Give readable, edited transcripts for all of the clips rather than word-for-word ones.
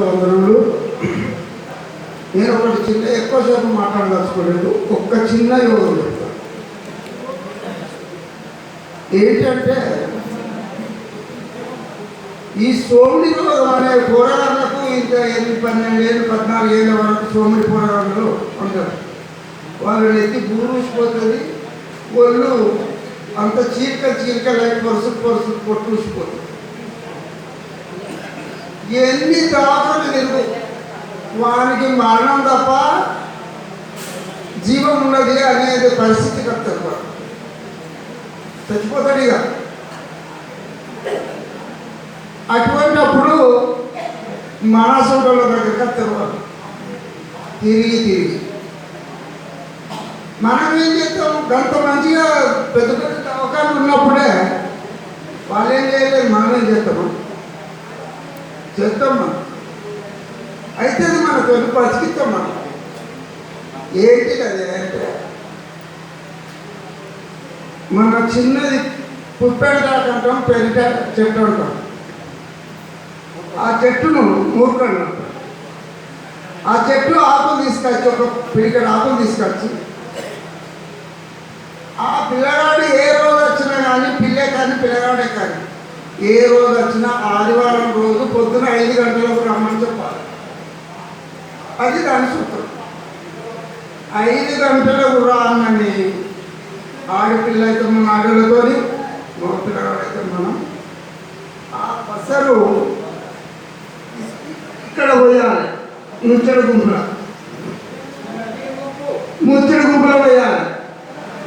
వందనములు. నేను ఒకటి చిన్న ఎక్కువసేపు మాట్లాడదలుచుకోలేదు. ఒక్క చిన్న యోగం చెప్తాను. ఏంటంటే ఈ సోమిడి రోగం అనే పోరాటాలకు ఇంకా 12 ఏళ్ళు 14 ఏళ్ళ వరకు సోమిడి పోరాటాలు ఉంటారు. వాళ్ళని ఎత్తి బూరుసిపోతుంది. వాళ్ళు అంత చీలికలై పరుసు కొట్టుసిపోతుంది. ఎన్ని దాఖలు తిరుగు వానికి మరణం తప్ప జీవం ఉన్నది అనేది పరిస్థితి కడతారు. చచ్చిపోతాడు ఇక. అటువంటిప్పుడు మనసుల దగ్గరికి వస్తారు వాళ్ళు తిరిగి. మనం ఏం చేస్తాం? గంత మంచిగా పెద్ద పెద్ద దవాఖాలు ఉన్నప్పుడే వాళ్ళు ఏం చేయలేదు, మనం ఏం చేస్తాం మనం. అయితే మన తొలి బతికిస్తాం మనం. ఏంటి అదే అంటే మన చిన్నది పుప్పెడదాకంటాం, పెరిట చెట్టు అంటాం. ఆ చెట్టును మూర్ఖండి అంటాం. ఆ చెట్టు ఆకులు తీసుకొచ్చి ఒక పిడికడ ఆకులు తీసుకొచ్చి ఆ పిల్లగాడు ఏ రోజు వచ్చినా కానీ పిల్లగాడే కానీ ఏ రోజు వచ్చినా ఆదివారం రోజు పొద్దున 5 గంటలకు రమ్మని చెప్పాలి. అది దాని సూత్రం. 5 గంటలకు రానని ఆడపిల్ల అయితే మన ఆడలతోని, మగ పిల్లగాడైతే మనం ఆ పసరు ఇక్కడ పోయాలి. ముచ్చడి గుంపులో పోయాలి.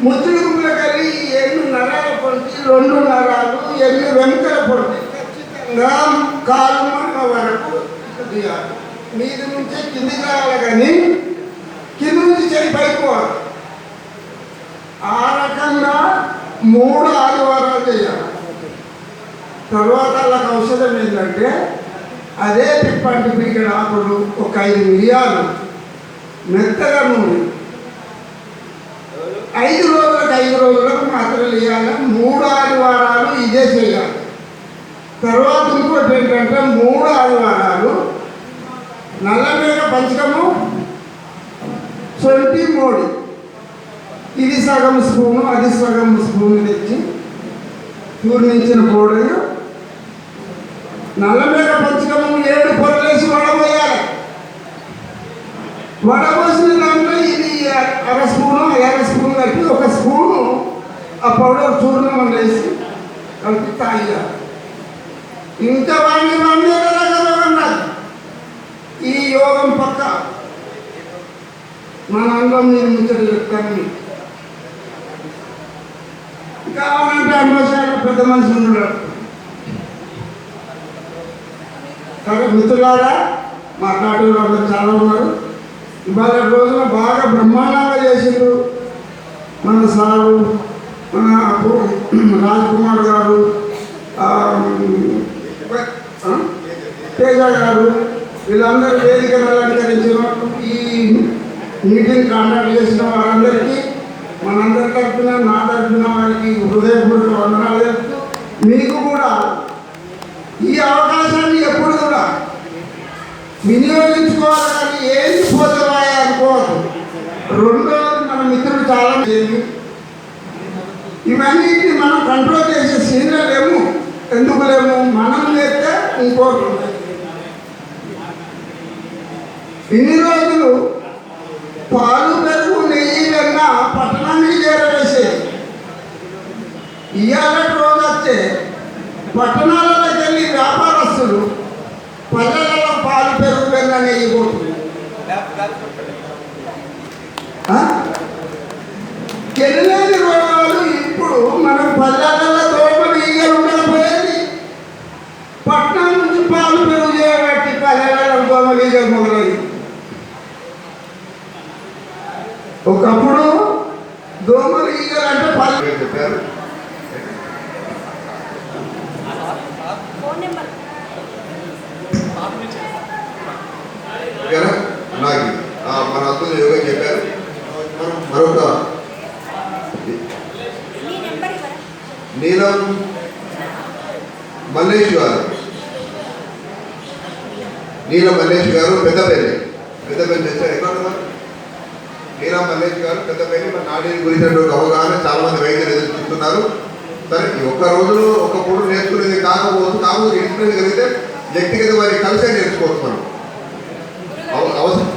ముచ్చడి గుంపులోకి వెళ్ళి 8 నరాల పొంటి, 2 నరాలు 8 వెంకల పొంటి ఖచ్చితంగా కాలు మన వరకు తీయాలి. మీది నుంచే కిందికి రావాలి, కానీ కింది నుంచి చేయి పైపోవాలి. ఆ రకంగా 3 ఆదివారాలు చేయాలి. తర్వాత వాళ్ళకి ఔషధం ఏంటంటే అదే పిప్పంటి పీకడ ఆకులు, ఒక 5 మిరియాలు మెత్తగా నూనె 5 రోజులకు మాత్రలు వేయాలి. 3 ఆదివారాలు ఇదే చేయాలి. తర్వాత ఇంకోటి ఏంటంటే 3 ఆదివారాలు నల్లమేగ పంచకము, సొంటి మోడి, ఇది సగం స్పూను అది సగం స్పూను తెచ్చి పూర్ణించిన పౌడర్ నల్లమేగ పంచకము 7 పొరలేసి వడబోయాలి. వడబోసిన దాంట్లో ఇది 1/2 స్పూను 1/2 స్పూన్ కలిపి 1 స్పూను ఆ పౌడర్ చూర్ణం వేసి కలిపి తాగాలి. ఇంకా వాడిని అన్నారు. ఈ యోగం పక్క మన అందరం నేను ముచ్చట చెప్తాను. కావాలంటే అనుభవశాల పెద్ద మనిషి ఉన్నాడు. సరే మిత్రులారా, మాట్లాడే వాళ్ళు చాలా ఉన్నారు. ఇవాళ రోజున బాగా బ్రహ్మాండంగా చేసిండ్రు మన సారు, మన రాజ్ కుమార్ గారు, తేజ గారు, వీళ్ళందరూ వేదికను అలంకరించిన ఈ మీటింగ్ కాంటాక్ట్ చేసిన వారందరికీ మనందరి తరఫున, నా తరఫున వారికి హృదయపూర్వక వందనాలు చెప్తూ, మీకు కూడా ఈ అవకాశాన్ని ఎప్పుడు కూడా వినియోగించుకోవాలి. కానీ ఏది పోతాయా అనుకోవద్దు. రెండోది మన మిత్రులు చాలా ఇవన్నిటిని మనం కంట్రోల్ చేసే సీనియర్ లేము. ఎందుకు లేము? మనం చేస్తే ఇంకోటి. ఇన్ని రోజులు పాలు, పెరుగు, నెయ్యి, వెన్న పట్టణానికి చేరవేసేది. ఇవాళ రోజు వచ్చే పట్టణాలలోకి వెళ్ళి వ్యాపారస్తులు పల్లెలలో పాలు, పెరుగు, వెన్న, నెయ్యి పోతుంది. తెలియని రోగాలు ఇప్పుడు మనం పల్లెలలో దోమలు, ఈగలు ఉండకపోయేది. పట్టణం నుంచి పాలు, పెరుగు చేయబట్టి పల్లెలలో దోమలు, ఈగలు మొదలైంది. ఒకప్పుడు దోమలు, ఈగలు అంటే పల్లె చెప్పారు. మన అద్భుత యోగా చెప్పారు. మనం మరొక నీలం మల్లేష్ గారు నీలం మల్లేష్ గారు పెద్దపల్లి చేశారు. ఎక్కడ ఉన్నారు? నీలం మల్లేష్ గారు పెద్దపల్లి. మన నాడీ గురించినటువంటి అవగాహన చాలా మంది వైద్యులు ఎదురు చూస్తున్నారు. సరే, ఈ ఒక్క రోజులో ఒక పూట నేర్చుకునేది కాకపోతే ఇన్స్పిరేషన్ కలిగితే వ్యక్తిగత వారి కలిసే నేర్చుకోవచ్చు మనం. అవసరం.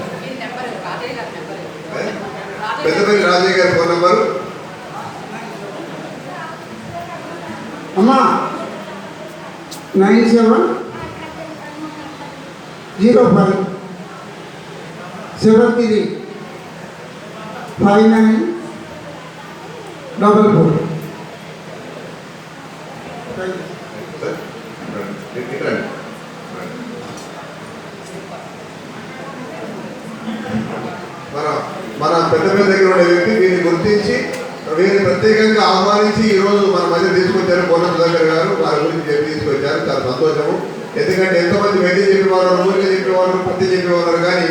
పెద్దపల్లి రాజయ్య గారి ఫోన్ నంబరు అమ్మా 97055944. మన పెద్దపల్లి దగ్గర ఉండే వ్యక్తి వీరిని గుర్తించి వీరిని ప్రత్యేకంగా ఆహ్వానించి ఈరోజు మన మధ్య తీసుకొచ్చారు కోన సుధాకర్ గారు. వారి గురించి చెప్పి తీసుకొచ్చారు. చాలా సంతోషము. ఎందుకంటే ఎంతోమంది వైద్యం చెప్పేవారు, ఊరిగా చెప్పేవారు, పత్తి చెప్పేవారు, కానీ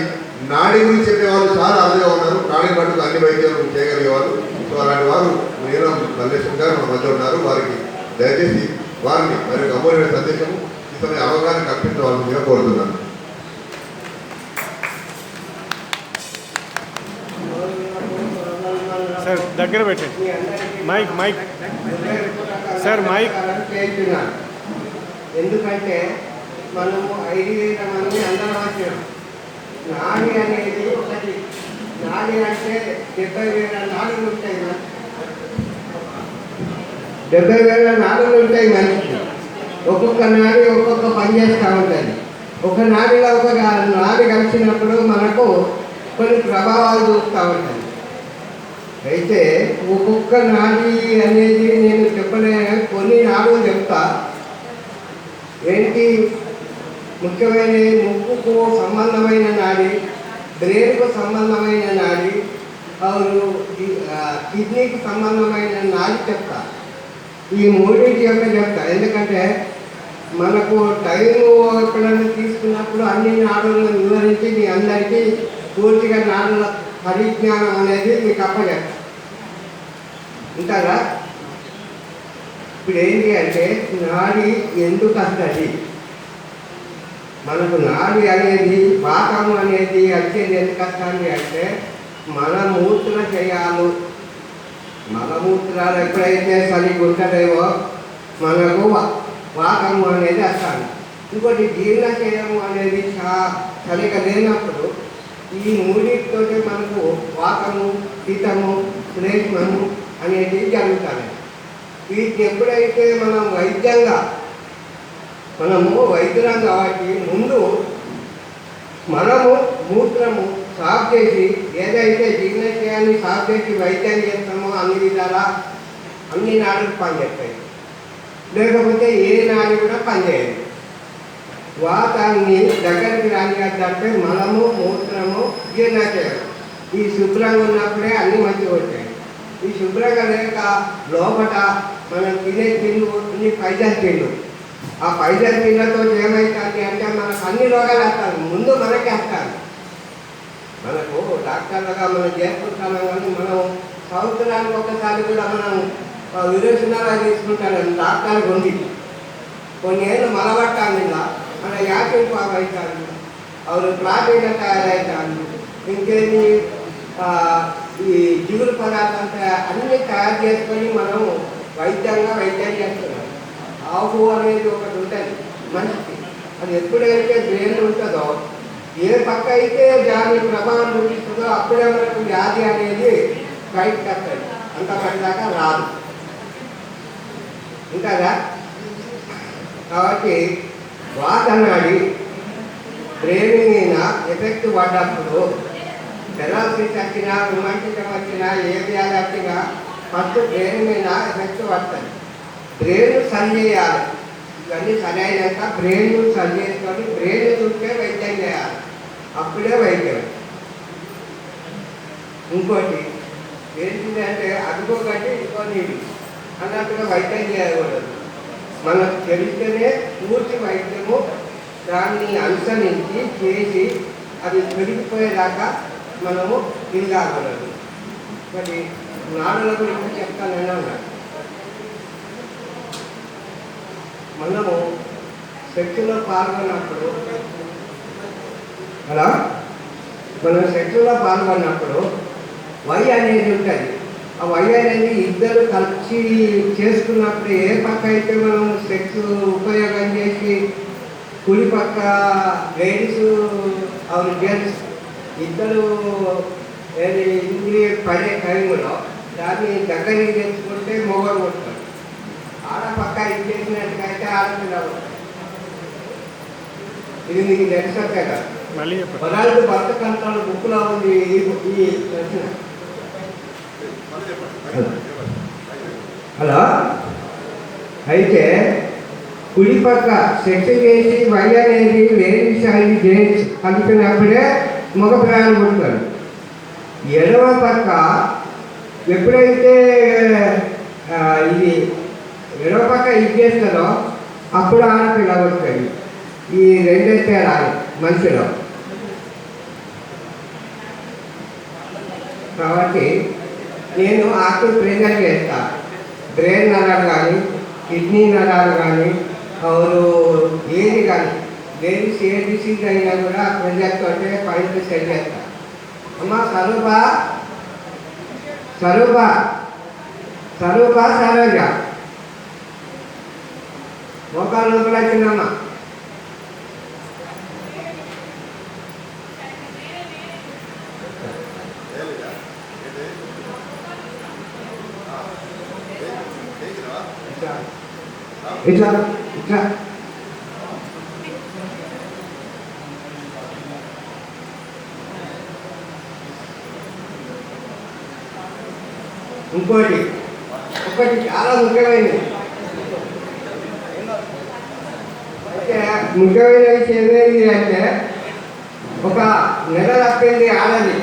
నాడి గురించి చెప్పేవాళ్ళు చాలా అరుదుగా ఉన్నారు. నాడి పట్టుకు అన్ని వైద్యాలు చేయగలిగేవారు. సో అలాంటి వారు నీలం మల్లేశ్వర్ గారు మన మధ్య ఉన్నారు. వారికి దయచేసి వారిని మరి అమూల్యమైన సందేశము ఈ సమయం అవగాహన కల్పించవలసిందిగా కోరుతున్నాను. సార్ దగ్గర పెట్టండి మైక్ సార్ మైక్. ఎందుకంటే మనము 5,000 మంది అందరం వచ్చాం. నాడి అనేది ఒకటి. నాడి అంటే 70,000 నాడులు ఉంటాయి. 70,000 నాడులు ఉంటాయి మనిషికి. ఒక్కొక్క నాడి ఒక్కొక్క పని చేస్తూ ఉంటుంది. ఒక నాడిలో ఒక నాడి కలిసినప్పుడు మనకు కొన్ని ప్రభావాలు చూస్తూ ఉంటుంది. అయితే ఒక్కొక్క నాడి అనేది నేను చెప్పలేను, కొన్ని నాడులు చెప్తా. ఏంటి ముఖ్యమైన ముక్కుకు సంబంధమైన నాడి, బ్రెయిన్కు సంబంధమైన నాడి, కిడ్నీకి సంబంధమైన నాడి చెప్తా. ఈ మూడింటి యొక్క చెప్తా. ఎందుకంటే మనకు టైము ఎప్పుడైనా తీసుకున్నప్పుడు అన్ని నాడులను వివరించి మీ అందరికీ పూర్తిగా నాడుల పరిజ్ఞానం అనేది మీకు అప్పచెప్తా. ఉంటారా? ఇప్పుడు ఏంటి అంటే నాడి ఎందుకు వస్తుంది? మనకు నాడి అనేది వాతము అనేది వచ్చేది ఎందుకు వస్తుంది అంటే మలమూత్ర చేయాలి. మలమూత్రాలు ఎప్పుడైతే సరిగ్గా ఉంటుందేమో మనకు వాతము అనేది వస్తుంది. ఇంకోటి జీర్ణశయము అనేది సరిగ్గా లేనప్పుడు ఈ మూడింటితో మనకు వాతము, పిత్తము, శ్లేష్మము అనేది జరుగుతుంది. వీటిని ఎప్పుడైతే మనము వైద్యులం కాబట్టి ముందు మనము మూత్రము సాఫ్ చేసి ఏదైతే జీర్ణశయాన్ని సాఫ్ చేసి వైద్యం చేస్తామో అన్ని విధాలా అన్ని నాడులు పనిచేస్తాయి. లేకపోతే ఏ నాడు కూడా పనిచేయదు. వాతాన్ని దగ్గరికి రానిదంటే మనము, మూత్రము, జీర్ణశయం ఈ శుభ్రంగా ఉన్నప్పుడే అన్ని మంచిగా వచ్చాయి. ఈ శుభ్రంగా లేక లోపల మనం తినే తిండు అన్ని పైజన్ తిండు. ఆ పైజన్ తిండ్లతో ఏమవుతుంది అంటే మనకు అన్ని రోగాలు వస్తాయి. ముందు మనకే వస్తాయి. మనకు డాక్టర్లుగా మనం చేసుకుంటాము, కానీ మనం సంవత్సరానికి ఒకసారి కూడా మనం విరేచనాలు తీసుకుంటాను. డాక్టర్లు ఉంది కొన్ని ఏళ్ళు మలబట్టాలి, మన యాసిడ్ ఫామ్ అవుతాను, అవి ప్లాటిన్గా తయారవుతాను, ఇంకేమి ఈ జిగురు పదార్థాలు అన్నీ తయారు చేసుకొని మనం వైద్యం చేస్తున్నాం. ఆవు అనేది ఒకటి ఉంటుంది మనిషికి. అది ఎప్పుడైతే బ్రెయిన్ ఉంటుందో ఏ పక్క అయితే దాని ప్రభావం చూపిస్తుందో అప్పుడే మనకు వ్యాధి అనేది బయటకు వస్తుంది. అంతపడిదాకా రాదు. ఉంటారా? కాబట్టి వాతనాడి బ్రెయిన్ మీద ఎఫెక్ట్ పడ్డప్పుడు పెరాలసిస్ వచ్చినా, రుమాటిజం వచ్చినా, ఏ వ్యాధి వచ్చినా ఫస్ట్ బ్రెయిన్ మీద ఎఫెక్ట్ పడుతుంది. బ్రెయిన్ సరి చేయాలి. ఇవన్నీ సరి అయినాక బ్రెయిన్ సరి చేసుకొని బ్రెయిన్ చూస్తే వైద్యం చేయాలి. అప్పుడే వైద్యం. ఇంకోటి ఏంటిదంటే అదుగో కంటే ఇంకో నీళ్ళు అన్నట్టుగా వైద్యం చేయకూడదు. మనకు తెలిస్తేనే పూర్తి వైద్యము దాన్ని అనుసరించి చేసి అది పెరిగిపోయేదాకా మనము తిరగకూడదు. మరి నాడుల గురించి చెప్తానని అన్నాడు. మనము శక్తిలో పాల్గొన్నప్పుడు అలా మనం సెక్స్లో పాల్గొన్నప్పుడు వై అనేది ఉంటుంది. ఆ వై అనేది ఇద్దరు కలిసి చేసుకున్నప్పుడు ఏ పక్క అయితే మనం సెక్స్ ఉపయోగం చేసి కుడి పక్క లేడీస్ అవును జెంట్స్ ఇద్దరు ఇంద్రియ పడే టైంలో దాన్ని దగ్గరికి తెచ్చుకుంటే మొగలు కొడతారు. ఆడపక్క ఇది చేసినట్టుగా అయితే ఆడపిల్ల కొడతారు. ఇది మీకు తెలుసా కదా? మళ్ళీ చెప్పండి. పదార్థ భర్త కంటాలు బుక్లో ఉంది ఈ ప్రశ్న. హలో, అయితే కుడి పక్క సెక్స్ చేసి వై అనేది లేడీస్ అండ్ జెంట్స్ కలిపినప్పుడే మగ పిల్లలు పుడతారు. ఎడమ పక్క ఎప్పుడైతే ఇది ఎడమ పక్క ఇది చేస్తారో అప్పుడు ఆడపిల్ల పుడతాయి. ఈ రెండే తేడాలు మనిషిలో. కాబట్టి నేను ఆకులు ప్రెజర్ చేస్తా. బ్రెయిన్ నరాలు కానీ కిడ్నీ నరాలు కానీ ಅವರು ఏది కానీ లేడీస్ ఏ డిసీజ్ అయినా కూడా ప్రెజర్తో అంటే పాయింట్ సెట్ చేస్తా. అమ్మ స్వరూప స్వరూప స్వరూప సరోజ మోకాలు లోపల వచ్చిందమ్మా. ఇట్లా ఇట్లా ఇంకోటి ఒకటి చాలా ముఖ్యమైనది. అయితే ముఖ్యమైన విషయం ఏంటి అంటే ఒక నెల తప్పింది ఆడది.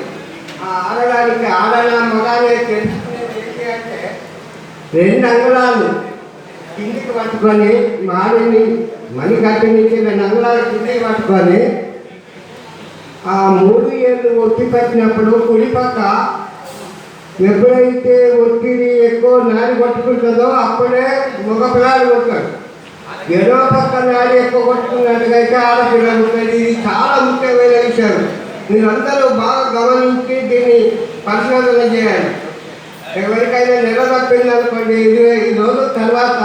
ఆ ఆడడానికి ఆడన మగానే తెలుసుకునేది ఏంటి అంటే 2 అంగుళాలు కిందికి పట్టుకొని మాడిని మణికట్టు నుంచి 2 అంగుళాలు కిందికి పట్టుకొని ఆ 3 ఏళ్ళు ఒత్తి పెట్టినప్పుడు కుడి పక్క ఎప్పుడైతే ఒత్తిడి ఎక్కువ నాడి కొట్టుకుంటుందో అప్పుడే మగ పిల్లలు కొట్టాడు. ఎడవ పక్క నాడి ఎక్కువ కొట్టుకున్నట్టుగా అయితే ఆడపిల్లలు ఉంటుంది. ఇది చాలా ముఖ్యమైన విషయం. మీరందరూ బాగా గమనించి దీన్ని పరిశోధన చేయాలి. ఎవరికైనా నెల తప్పిందనుకోండి 25 రోజుల తర్వాత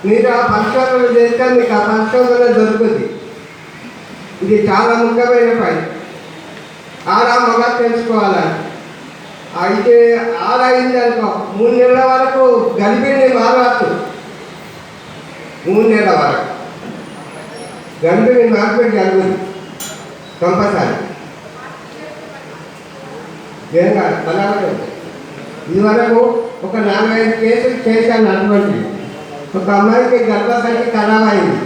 మీరు ఆ పరిశోధన చేస్తే మీకు ఆ పరిశోధన దొరుకుతుంది. ఇది చాలా ముఖ్యమైన పని. ఆడ మగ తెలుసుకోవాలని. అయితే ఆడైంది అనుకో 3 నెలల వరకు గర్భిణి మారవచ్చు. 3 నెలల వరకు గర్భిణి మార్పిడి జరుగుతుంది కంపల్సరీ. ఏం కాదు బలాబడి. ఇదివరకు ఒక 45 కేసులు చేశాను. అటువంటి ఒక అమ్మాయికి గర్భసంచి ఖరాబ్ అయింది.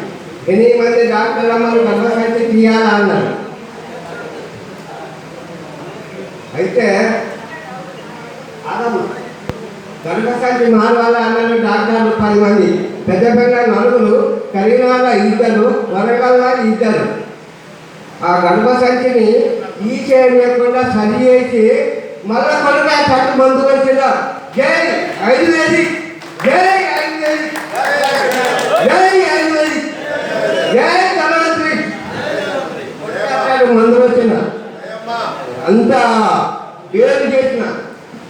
8 మంది డాక్టర్లు అమ్మలు గర్భసంచి తీయాలా అన్నారు. అయితే గర్భసంచి మారవాళ్ళ అన్నారు డాక్టర్లు 10 మంది. పెద్ద పెద్ద 4, కరీంనగర్ల 2, వరంగల్లో 2. ఆ గర్భసంచిని ఈ చేయకుండా సరి చేసి మళ్ళా కొడుకు చట్టు మందు వచ్చిందా జై ఆయుర్వేదిక్, జై ఆయుర్వేదిక్, జై ఆయుర్వేదిక్, జై ధనవంతరి మందు వచ్చిన అంత పేరు చేసిన.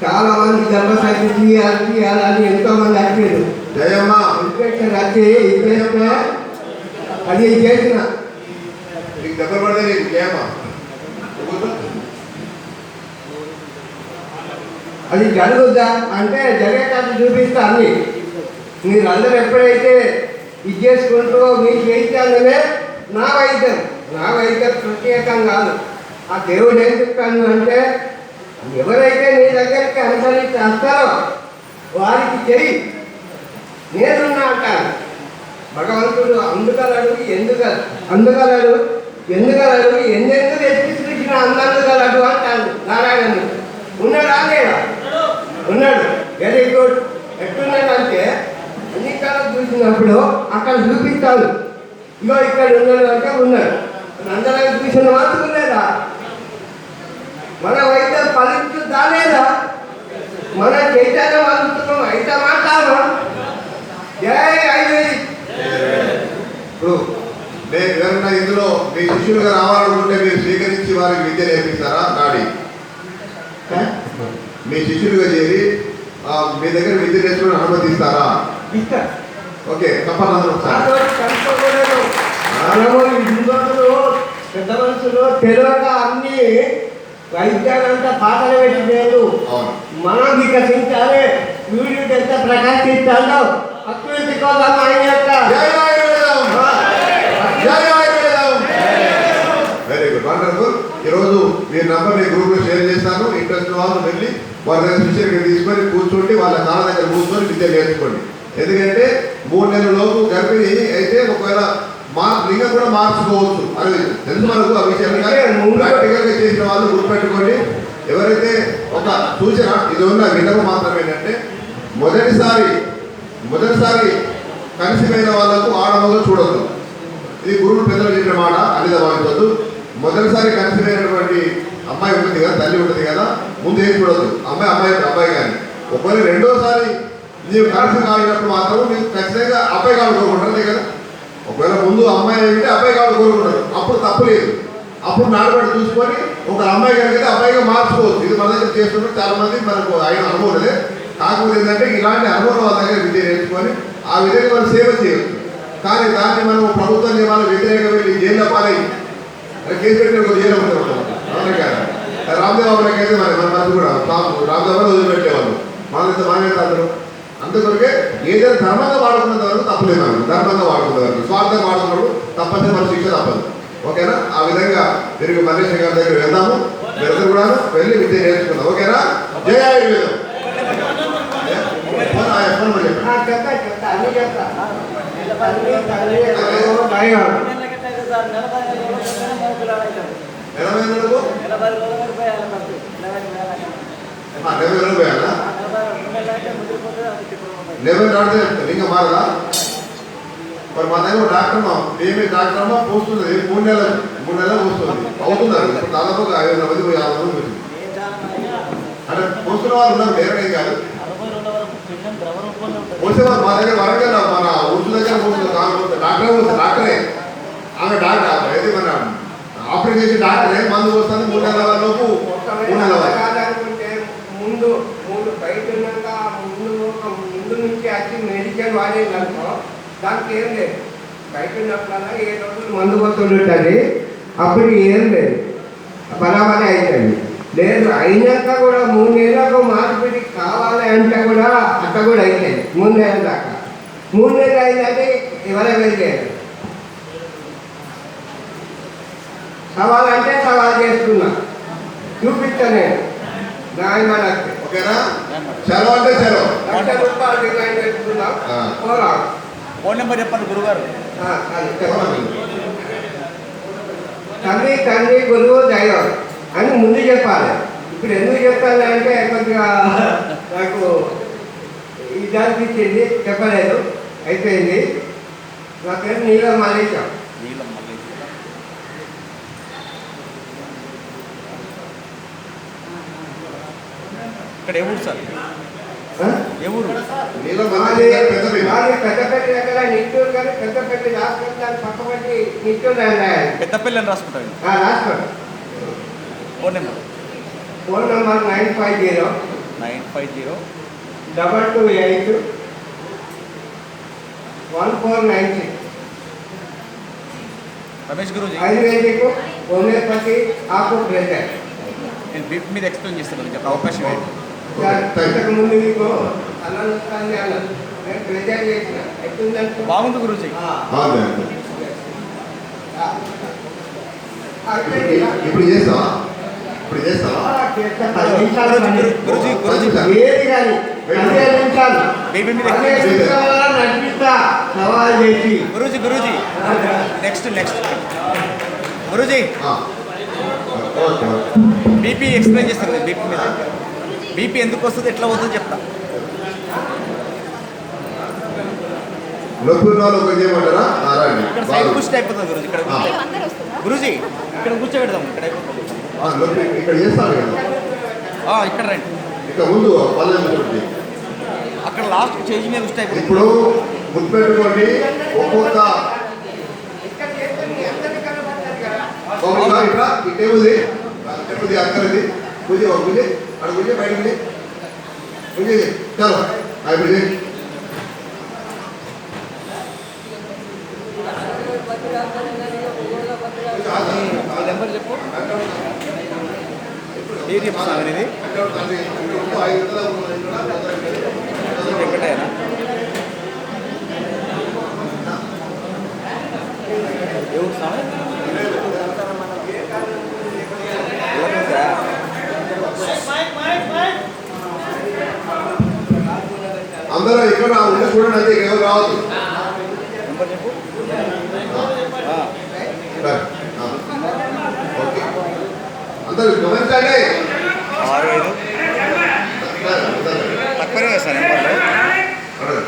చాలా మంది గర్భసంచి తీయాలని ఎంతో మంది అడిగారు. ఇన్ఫెక్షన్ వచ్చి చేస్తే అది చేసిన దెబ్బ పడితే నీకు జయమ్మా అది జరుగుద్దా అంటే జరిగేటట్టు చూపిస్తా. అన్ని మీరందరూ ఎప్పుడైతే ఇది చేసుకుంటూ మీకు వైద్యాలనే నా వైద్యం ప్రత్యేకం కాదు. ఆ దేవుడు ఏం చెప్తాను అంటే ఎవరైతే నీ దగ్గరికి అనుసరించి వస్తారో వారికి చెయ్యి, నేనున్నా అంటాను. భగవంతుడు అందుగలడు ఎందెందుకు తెచ్చిసిన అందందుగలడు అంటాను నారాయణుడు. ఉన్నాడా లేడా? ఉన్నాడు. Very good. ఎట్టున్నాడంటే అన్ని కాలం చూసినప్పుడు అక్కడ చూపిస్తాను. ఇగో ఇక్కడ ఉన్నాడు అంటే ఉన్నాడు. అందరం చూసిన మాత్రమేదా మన వైద్యం ఫలించుదా లేదా? మన చైతన్యం అందుతున్నాం అయితే మాట్లాడమా? జై ఆయుర్వేదిక్. ఇప్పుడు నేను ఎవరైనా ఇందులో మీ శిష్యులుగా రావాలనుకుంటే మీరు స్వీకరించి వారికి విద్య నేర్పిస్తారా? నాడి మీ శిష్యులుగా చేరి మీ దగ్గర విద్య నేర్చుకుని అనుమతిస్తారా? ఓకే, తప్పనందరూ మనము హిందువులు పెద్ద మనుషులు తెలియక అన్ని వైద్యాలంతా పాటలు పెట్టి లేదు. మనం వికసించాలి. వీడికి ఎంత ప్రకాశించాలో అభివృద్ధి కోసం ఆయన యొక్క వెరీ గుడ్, వండర్ఫుల్. ఈరోజు మీ నంబర్ మీ గ్రూప్లో షేర్ చేస్తాను. ఇంట్రెస్ట్ వాళ్ళు వెళ్ళి వాళ్ళ దగ్గర శిష్యులకి తీసుకొని కూర్చోండి, వాళ్ళ కాళ్ళ దగ్గర కూర్చొని విద్య నేర్చుకోండి. ఎందుకంటే 3 నెలల లోపు గర్భిణి అయితే ఒకవేళ లింగం కూడా మార్చుకోవచ్చు అని తెలుసు మనకు. ఆ విషయాన్ని ప్రాక్టికల్గా చేసిన వాళ్ళు గుర్తుపెట్టుకోండి. ఎవరైతే ఒక సూచన ఇది ఉన్న విధము మాత్రం ఏంటంటే మొదటిసారి కలిసిపోయిన వాళ్ళకు ఆడమగా చూడొద్దు. ఇది గురువులు పెద్దలు చెప్పిన మాట అనేది భావించవద్దు. మొదటిసారి కలిసిపోయినటువంటి అమ్మాయి ఉంటుంది కదా, తల్లి ఉంటుంది కదా, ముందు ఏం చూడొద్దు. అబ్బాయి కానీ ఒకవేళ రెండోసారి నీవు కలిసి కాలినప్పుడు మాత్రం నీకు ఖచ్చితంగా అబ్బాయి కాళ్ళు కోరుకుంటారు కదా. ఒకవేళ ముందు అమ్మాయి ఏమిటి అబ్బాయి కాళ్ళు కోరుకుంటారు, అప్పుడు తప్పు లేదు. అప్పుడు నాడబడి చూసుకొని ఒక అమ్మాయి కనుక అబ్బాయిగా మార్చుకోవచ్చు. ఇది మన దగ్గర చేస్తున్నట్టు చాలా మంది మనకు అయిన అనుభవం లేదు. కాకపోతే ఏంటంటే ఇలాంటి అనుభవం వాళ్ళ దగ్గర విద్య నేర్చుకొని ఆ విధంగా మనం సేవ చేయవచ్చు. కానీ దాన్ని మనం ప్రభుత్వ నియమాలు వ్యతిరేకంగా వెళ్ళి జైలు పాలై కేసు పెట్టిన ఒక జైలు ఉంటారు. అవునా కదా? రామదేవాబులకైతే మన మనసు కూడా రామదేవాబులు వదిలిపెట్టేవాళ్ళు. మనతో మానేత అందరూ అందుకొరకే ఏదైనా ధర్మంగా వాడుకున్నంత వరకు తప్పలేదు. మనం ధర్మంగా వాడుకున్న వరకు, స్వార్థంగా వాడుకున్నప్పుడు తప్పనిసరి మన శిక్ష తప్పదు. ఓకేనా? ఆ విధంగా తిరిగి మల్లేశ్వర గారి దగ్గర వెళ్దాము. మీరందరూ కూడా వెళ్ళి విద్య నేర్చుకుందాం. ఓకేనా? జయ ఆయుర్వేదం. లింగం మారదా? మరి మా దగ్గర డాక్టర్ మేమే డాక్టర్ అమ్మ పోస్తుంది 3 నెలలు పోస్తుంది అవుతున్నారు. ఇప్పుడు దాదాపుగా 500 మంది 50 మంది వచ్చింది. అంటే పోస్తున్న వాళ్ళు ఉన్నారు, వేరే కాదు. పోసేవారు మా దగ్గర వరంగల్ మన ఊరు దగ్గర పోస్తుంది. డాక్టరే పోతుంది, డాక్టరే ఆమె డాక్టర్ అయితే మన ఆపరేషన్ చేసి డాక్టరే మందు పోస్తుంది. 3 నెలల లోపు 3 నెలల ముందు బయట ఉన్నాక ముందు నుంచి వచ్చి మెడిసిన్ వాడేదనుకో దానికి ఏం లేదు. బయట ఉన్నప్పుడల్లా 7 రోజులు మందు పోతుంటుంది. అప్పుడు ఏం లేదు, బరాబరే అవుతుంది. లేదు అయినాక కూడా 3 నెలలకు మార్పిడి కావాలి అంటే కూడా అట్లా కూడా అవుతుంది. 3 నెలల దాకా 3 నెలలు అయిందంటే ఎవరైనా వెళ్ళలేదు. సవాల్ అంటే సవాల్ చేస్తున్నా, చూపిస్తాను నేను. ఓకేనా? సెలవు అంటే సెలవు. ₹1,00,000 డిజైన్ చేసుకున్నాం. ఫోన్ నెంబర్ చెప్పండి గురుగారు. తండ్రి గురువు దైవం అని ముందు చెప్పాలి. ఇప్పుడు ఎందుకు చెప్పాలి అంటే కొద్దిగా నాకు ఇది అనిపించింది, చెప్పలేదు, అయిపోయింది. నా పేరు నీలం మల్లేశం. ఇక్కడ ఏ ఊరు సార్? ఏ ఊరు? పెద్దపల్లి దగ్గర నిట్టూరు కానీ పెద్దపల్లి రాసుకొని దాన్ని పక్కపట్టి నిట్టూరు పెద్దపల్లి అని రాసుకుంటాను. రాసుకోండి. Phone number 950 950 228 1496. Ramesh Guruji, ayurvedic homeopathy ఆకు ప్రెజెంట్. నేను బీపీ మీద ఎక్స్ప్లెయిన్ చేస్తాను, చెప్పి అవకాశం ఏంటి? ఇంతకు ముందు మీకు అన్నాను నేను ప్రెజెంట్ చేసిన ఎట్టుందంటే బాగుంది గురూజీ. ఇప్పుడు చేస్తావా? ఇప్పుడు చేస్తావా? ఏది కానీ బీపీ మీద నడిపిస్తా సవాల్ చేసి. Guruji next Guruji BP explain చేస్తాను. బీపీ మీద బీపీ ఎందుకు వస్తుంది, ఎట్లా అవుతుందో చెప్తా. నొప్పి ఉన్న వాళ్ళు ఒక చేయమంటారా? ఇక్కడ సైడ్ కూర్చుంటే అయిపోతుంది గురూజీ. ఇక్కడ గురూజీ ఇక్కడ కూర్చోబెడదాం. ఇక్కడ అయిపోతుంది. ఇక్కడ చేస్తాను కదా, ఇక్కడ రండి. ఇక్కడ ముందు పల్లె అక్కడ లాస్ట్ స్టేజ్ మీద కూర్చుంటే అయిపోతుంది. ఇప్పుడు గుర్తుపెట్టుకోండి, ఒక్కొక్క ఇట్లా ఈ టేబుల్ది టేబుల్ది అక్కర్ది పూజ పూజ అక్కడ పూజ బయట పూజ పూజ చలో ఇప్పుడు చేయి నెంబర్ చెప్పు ఏది చెప్తున్నా ఇది వెంకటయ్యనా ఎవరు స్వామి అందరూ ఇక్కడ ఉండి చూడండి అంతే ఎవరు రావద్దు నెంబర్ చెప్పు ఓకే అందరూ గమనించండి 65 తక్కువనే కదా సార్ నెంబర్లో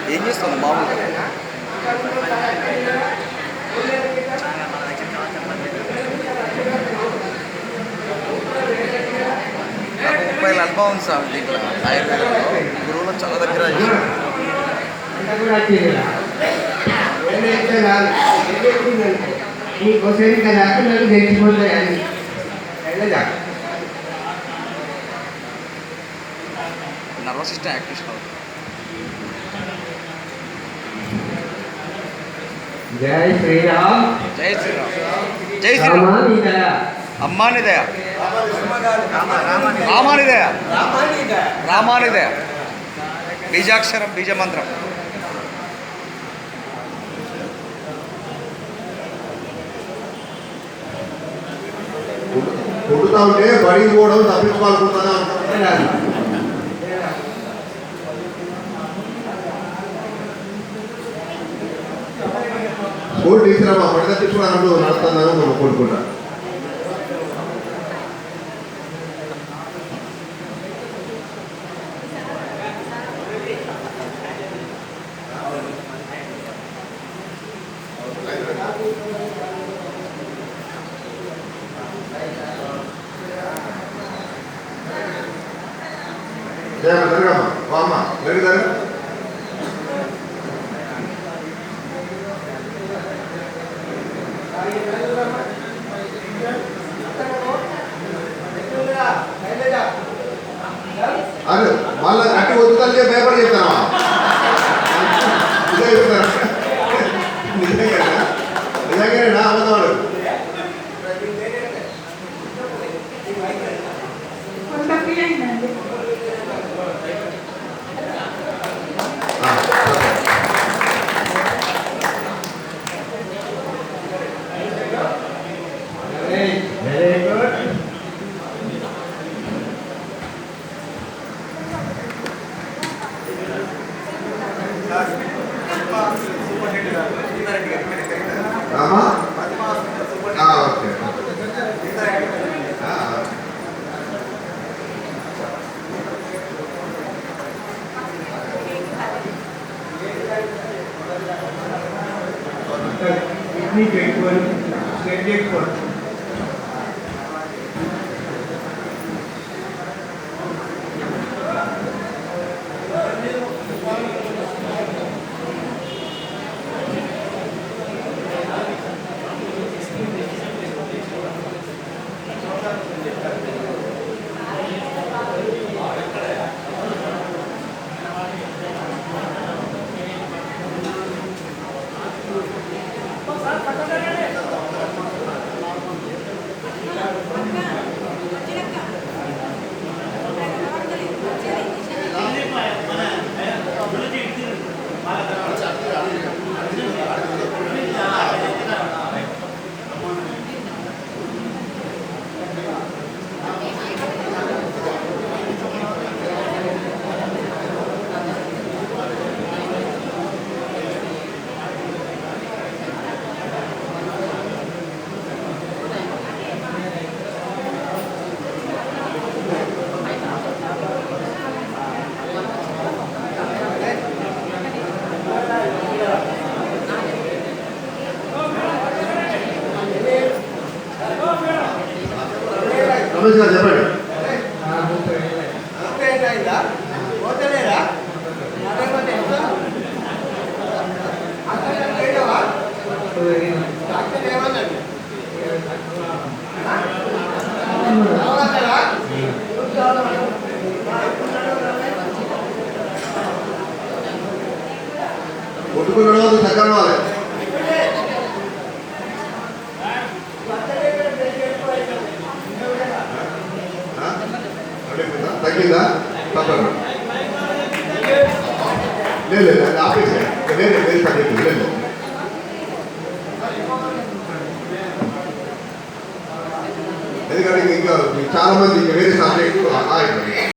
ఏం చేస్తుంది మామూలుగా నాకు 30 ఏళ్ళ అనుభవం ఉంది సార్ దీంట్లో ఆయుర్వేదంలో గురువులు చాలా దగ్గర నీకోసం కదా నాకు తెలిసిపోతాయి అని వెళ్ళదా నర్వస్ సిస్టమ్ యాక్టివేషన్ అవుతుంది జై శ్రీరామ్ జై శ్రీరామ్ జై శ్రీరామ్ రామానిదయ అమ్మానిదయ రామానిదయ రామానిదయ బీజాక్షరం బీజమంత్రం కొట్టుతా ఉంటే బడికి పోవడం తప్పించుకోవాలనుకుంటున్నా స్కూల్ టీచర్ అమ్మా పడి తప్పించుకోవాలంటూ నడుస్తున్నాను మనం కొట్టుకుంటా జరగమ్మా అమ్మ జరుగుతారు అదే మళ్ళీ కట్టి వద్దుతాలే భయపడి చెప్తానా ఇదే చెప్తారా నిజంగానేనా అబద్ధవాడు వెరీ గుడ్ అమ్మా ఓకే కిడ్నీ పెట్టుకొని స్టెప్ చేసుకోండి రమేష్ గారు చెప్పండి అయిందా కొట్టుకున్న చక్కర వాలి తగ్గిందా తప్పదు లేదు అది ఆపేసా లేదు లేదు తగ్గట్టు లేదు ఎందుకంటే ఇంకా చాలా మంది వేరే సబ్జెక్టు